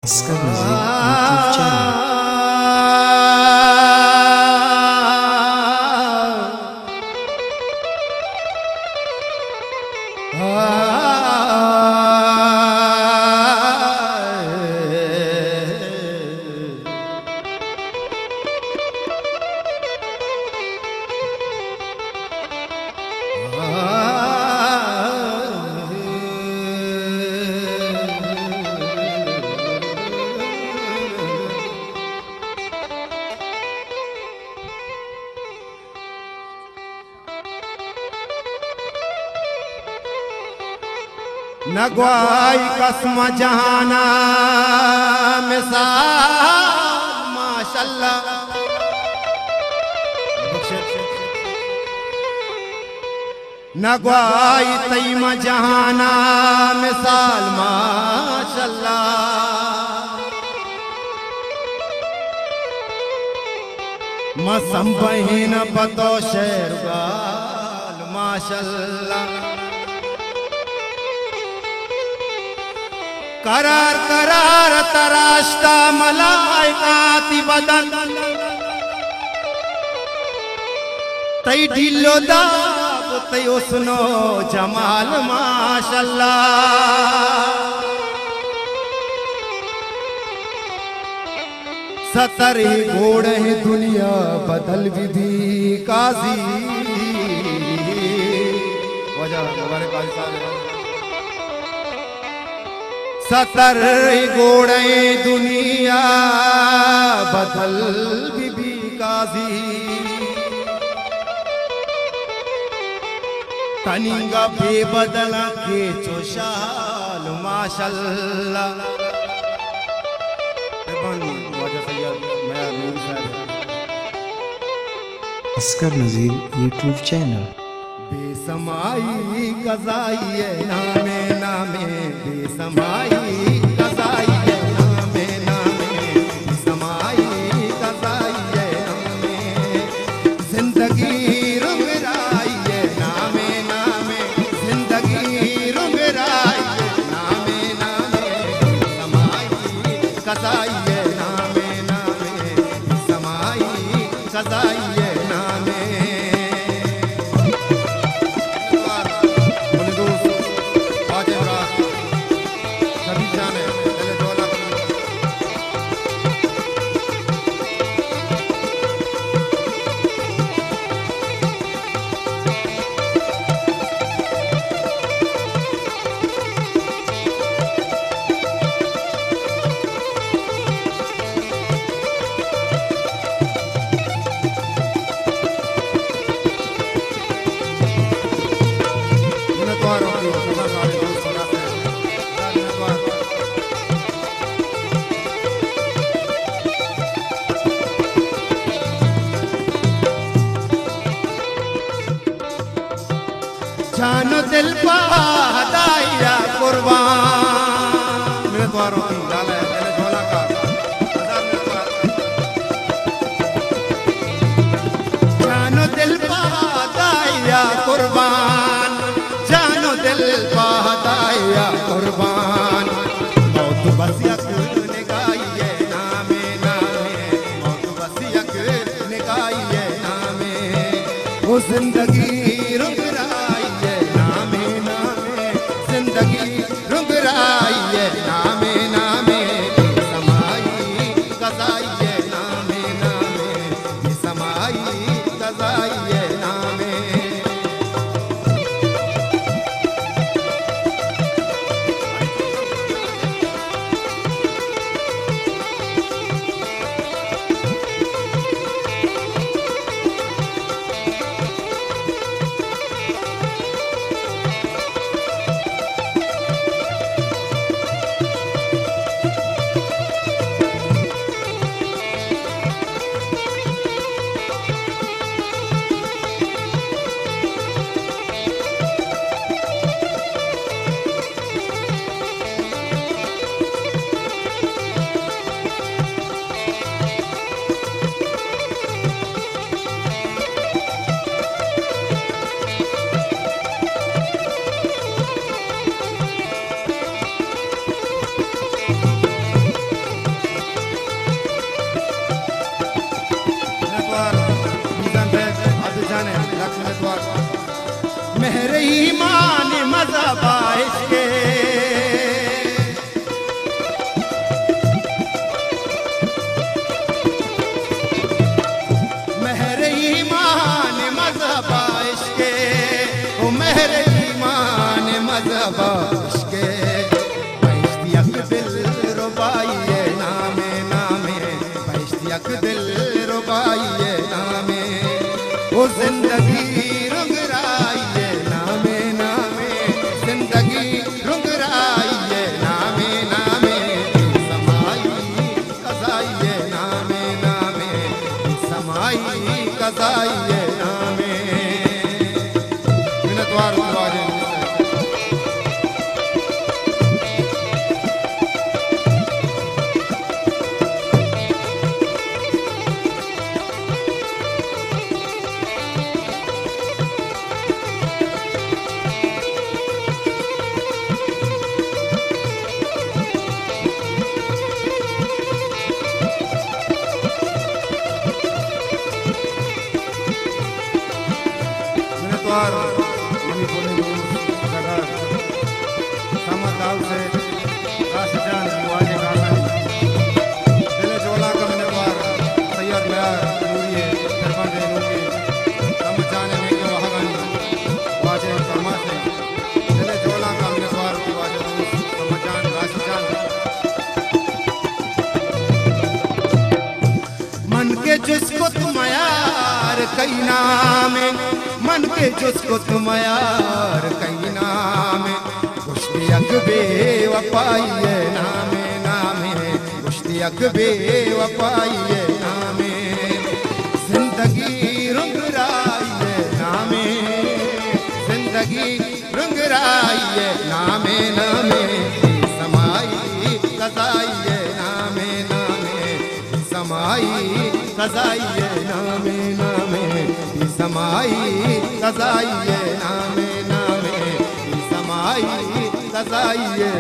इसका music YouTube channel. Nagwai कसम जहाना मिसाल माशाल्लाह। नगवाई तईम जहाना मिसाल माशाल्लाह। मसम बहिन पतो शेर गाल माशाल्लाह। करार करार तराशता मलाइकाती बदन तई ढिलो दाब तई उसनो जमाल माशाल्लाह। सतर ही घोड़े ही दुनिया बदल विधि काजी। वजह हमारे काजी साहब सतर घोड़े दुनिया बदल बीबी काजी। तनिंगा बेबदल के चोशाल माशाल्लाह। इसका म्यूजिक यूट्यूब चैनल। बेसमाई गजाई नामे नामे बेसमाई गजाई नामे नामे बेसमाई गजाई नामे। जिंदगी रुंगराई नामे नामे जिंदगी रुंगराई नामे नामे बेसमाई गजाई नामे नामे बेसमाई गजाई नामे। जानो दिल पादाया कुर्बान। मेरे द्वारों की डाला है मैंने झोला का जानो दिल पादाया कुर्बान। जानो दिल पादाया कुर्बान। मौत बस यक निगाहिए नामे नामे मौत बस यक निगाहिए नामे। वो जिंदगी नामे नामे समाई गजाई नामे नामे समाई गजाई नामे। मजहब इश्के मेहर ईमान मजहब इश्के ओ मेहर ईमान मजहब इश्के बहिश्तियक दिल रुबाइए नामे नामे बहिश्तियक दिल रुबाइए नामे ओ जिंदगी रुंगराइए नामे नामे जिंदगी रुंगराइए नामे नामे समाई कज़ाइए नामे नामे समाई कज़ाइए नामे मिन्नतवार दरवाजे मनी बोले गदर समताल से राशिजान वाजे गाना दिल जोला का मिनवार सैयद प्यार नूरिए दरबार दे नूरी समझाने में के वहागन वाजे फरमा से दिल जोला का मिनवार वाजे समझान राशिजान मन के जिसको तुम यार कई नाम मन के जिसको तुम यार कई नाम मुश्तियक बेवफाइए नामे नामे मुश्तियक बेवफाइए नामे जिंदगी रुंगराइए नामे जिंदगी रुंगराइए नामे नामे समाई कज़ाइए नामे नामे समाई कज़ाइए नामे नामे समाई कज़ाइए नामे नामे समाई कज़ाइए